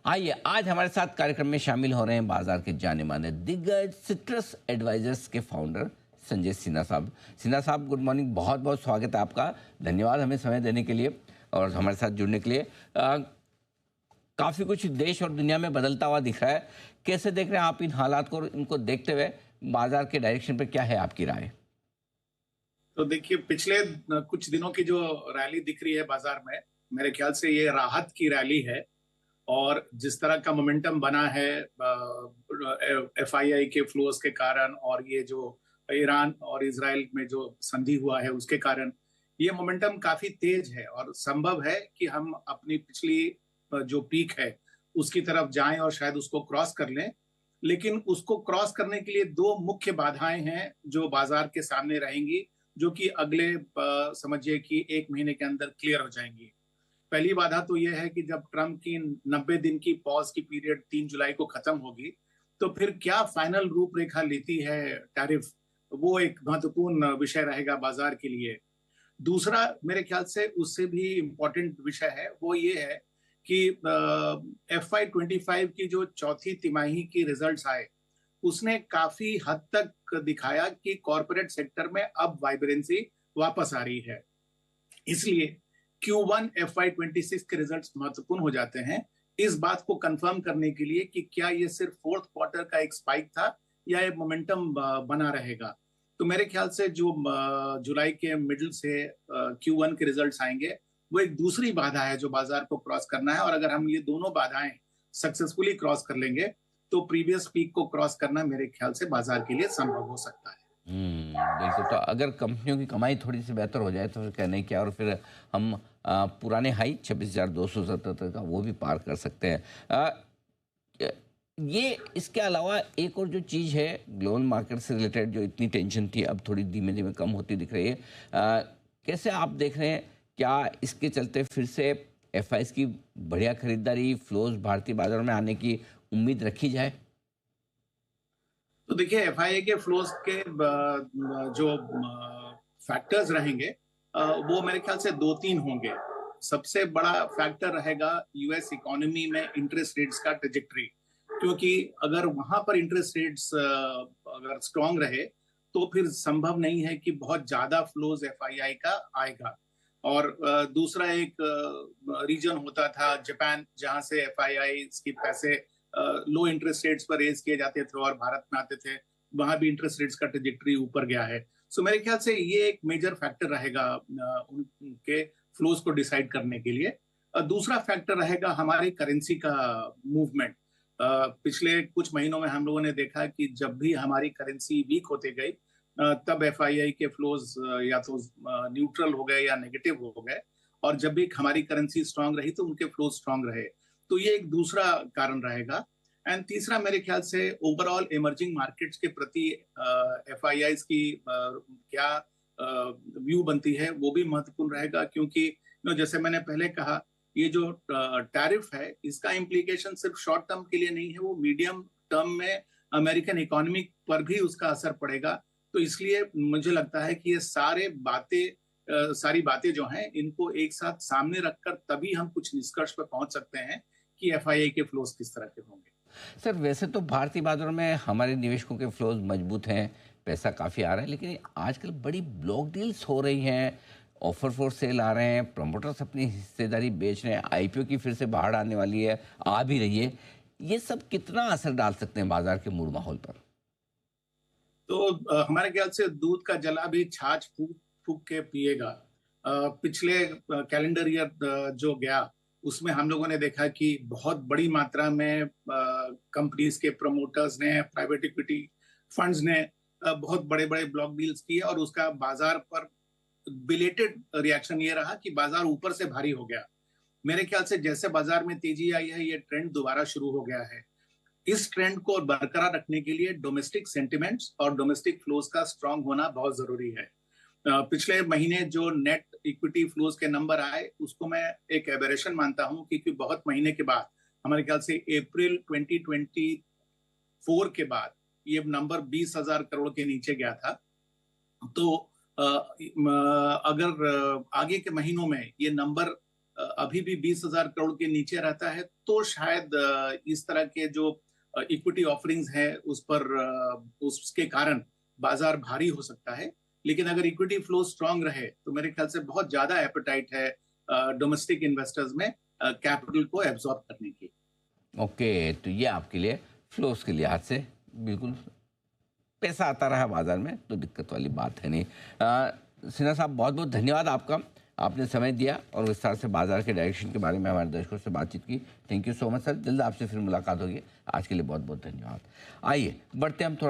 आइए आज हमारे साथ कार्यक्रम में शामिल हो रहे हैं बाजार के जाने माने दिग्गज सिट्रस एडवाइजर्स के फाउंडर संजय सिन्हा साहब। सिन्हा साहब, गुड मॉर्निंग, बहुत बहुत स्वागत है आपका। धन्यवाद हमें समय देने के लिए और हमारे साथ जुड़ने के लिए। काफ़ी कुछ देश और दुनिया में बदलता हुआ दिख रहा है, कैसे देख रहे हैं आप इन हालात को? इनको देखते हुए बाजार के डायरेक्शन पर क्या है आपकी राय? तो देखिए, पिछले कुछ दिनों की जो रैली दिख रही है बाजार में, मेरे ख्याल से ये राहत की रैली है। और जिस तरह का मोमेंटम बना है एफआईआई के फ्लोज के कारण और ये जो ईरान और इजराइल में जो संधि हुआ है उसके कारण ये मोमेंटम काफी तेज है और संभव है कि हम अपनी पिछली जो पीक है उसकी तरफ जाएं और शायद उसको क्रॉस कर लें। लेकिन उसको क्रॉस करने के लिए दो मुख्य बाधाएं हैं जो बाजार के सामने रहेंगी, जो कि अगले समझिए कि 1 महीने के अंदर क्लियर हो जाएंगी। पहली बाधा तो यह है कि जब ट्रम्प की 90 दिन की पॉज की पीरियड 3 जुलाई को खत्म होगी तो फिर क्या फाइनल रूपरेखा लेती है टैरिफ, वो एक महत्वपूर्ण विषय रहेगा बाजार के लिए। दूसरा मेरे ख्याल से उससे भी इम्पोर्टेंट विषय है, वो ये है कि FY25 की जो चौथी तिमाही की रिजल्ट्स आए उसने काफी हद तक दिखाया कि कॉरपोरेट सेक्टर में अब वाइब्रेंसी वापस आ रही है। इसलिए Q1 FY26 के रिजल्ट्स महत्वपूर्ण हो जाते हैं इस बात को कंफर्म करने के लिए कि क्या ये सिर्फ फोर्थ क्वार्टर का एक स्पाइक था या ये मोमेंटम बना रहेगा। तो मेरे ख्याल से जो जुलाई के मिडिल से Q1 के रिजल्ट्स आएंगे वो एक दूसरी बाधा है जो बाजार को क्रॉस करना है। और अगर हम ये दोनों बाधाएं सक्सेसफुली क्रॉस कर लेंगे तो प्रीवियस पीक को क्रॉस करना मेरे ख्याल से बाजार के लिए संभव हो सकता है। बिल्कुल। तो अगर कंपनियों की कमाई थोड़ी सी बेहतर हो जाए तो फिर कहने क्या, और फिर हम पुराने हाई 26,277 का वो भी पार कर सकते हैं। ये इसके अलावा एक और जो चीज़ है ग्लोबल मार्केट से रिलेटेड, जो इतनी टेंशन थी अब थोड़ी धीमे धीमे कम होती दिख रही है। कैसे आप देख रहे हैं, क्या इसके चलते फिर से एफआईएस की बढ़िया खरीदारी, फ्लोज भारतीय बाजार में आने की उम्मीद रखी जाए? तो देखिए, एफआईआई के फ्लोज के जो फैक्टर्स रहेंगे वो मेरे ख्याल से 2-3 होंगे। सबसे बड़ा फैक्टर रहेगा यूएस इकोनॉमी में इंटरेस्ट रेट्स का ट्रेजेक्टरी, क्योंकि अगर वहां पर इंटरेस्ट रेट्स अगर स्ट्रांग रहे तो फिर संभव नहीं है कि बहुत ज्यादा फ्लोज एफआईआई का आएगा। और दूसरा एक रीजन होता था जापान, जहां से एफआईआई के पैसे लो इंटरेस्ट रेट्स पर रेज किए जाते थे और भारत में आते थे, वहां भी इंटरेस्ट रेट्स का ट्रेजेक्टरी ऊपर गया है। सो मेरे ख्याल से ये एक मेजर फैक्टर रहेगा उनके फ्लोज को डिसाइड करने के लिए। दूसरा फैक्टर रहेगा हमारी करेंसी का मूवमेंट। पिछले कुछ महीनों में हम लोगों ने देखा कि जब भी हमारी करेंसी वीक होते गई तब एफआईआई के फ्लोज या तो न्यूट्रल हो गए या नेगेटिव हो गए, और जब भी हमारी करेंसी स्ट्रांग रही तो उनके फ्लोज स्ट्रांग रहे। तो ये एक दूसरा कारण रहेगा। एंड तीसरा मेरे ख्याल से ओवरऑल इमर्जिंग मार्केट्स के प्रति एफआईआई की क्या व्यू बनती है वो भी महत्वपूर्ण रहेगा, क्योंकि जैसे मैंने पहले कहा, ये जो टैरिफ है इसका इम्प्लीकेशन सिर्फ शॉर्ट टर्म के लिए नहीं है, वो मीडियम टर्म में अमेरिकन इकोनॉमी पर भी उसका असर पड़ेगा। तो इसलिए मुझे लगता है कि ये सारी बातें जो हैं इनको एक साथ सामने रखकर तभी हम कुछ निष्कर्ष पर पहुंच सकते हैं कि एफआईआई के फ्लोज किस तरह के होंगे। सर, वैसे तो भारतीय बाजारों में हमारे निवेशकों के फ्लोज मजबूत हैं, पैसा काफ़ी आ रहा है, लेकिन आजकल बड़ी ब्लॉक डील्स हो रही हैं, ऑफर फॉर सेल आ रहे हैं, प्रमोटर्स अपनी हिस्सेदारी बेच रहे हैं, आईपीओ की फिर से बाढ़ आने वाली है, आ भी रही है। ये सब कितना असर डाल सकते हैं बाजार के मूड माहौल पर? तो हमारे ख्याल से दूध का जला भी छाछ फूक फूक के पिएगा। पिछले कैलेंडर ईयर जो गया उसमें हम लोगों ने देखा कि बहुत बड़ी मात्रा में कंपनीज के प्रमोटर्स ने, प्राइवेट इक्विटी फंड्स ने बहुत बड़े बड़े ब्लॉक डील्स किए और उसका बाजार पर बिलेटेड रिएक्शन ये रहा कि बाजार ऊपर से भारी हो गया। मेरे ख्याल से जैसे बाजार में तेजी आई है, ये ट्रेंड दोबारा शुरू हो गया है। इस ट्रेंड को बरकरार रखने के लिए डोमेस्टिक सेंटिमेंट्स और डोमेस्टिक फ्लोज का स्ट्रांग होना बहुत जरूरी है। पिछले महीने जो नेट इक्विटी फ्लोज के नंबर आए उसको मैं एक एबरेशन मानता हूं, क्योंकि बहुत महीने के बाद, हमारे ख्याल से अप्रैल 2024 के बाद ये नंबर 20,000 करोड़ के नीचे गया था। तो अगर आगे के महीनों में ये नंबर अभी भी 20,000 करोड़ के नीचे रहता है तो शायद इस तरह के जो इक्विटी ऑफरिंग्स है उस पर उसके कारण बाजार भारी हो सकता है। लेकिन अगर इक्विटी फ्लो स्ट्रांग रहे तो मेरे ख्याल से बहुत ज्यादा एपेटाइट है डोमेस्टिक इन्वेस्टर्स में कैपिटल को एब्जॉर्ब करने की। ओके, तो ये आपके लिए फ्लोस के लिहाज से बिल्कुल पैसा आता रहा बाजार में तो दिक्कत वाली बात है नहीं। सिन्हा साहब, बहुत बहुत धन्यवाद आपका, आपने समय दिया और विस्तार से बाजार के डायरेक्शन के बारे में हमारे दर्शकों से बातचीत की। Thank you so much sir, जल्द आपसे फिर मुलाकात होगी। आज के लिए बहुत बहुत धन्यवाद। आइए बढ़ते हम थोड़ा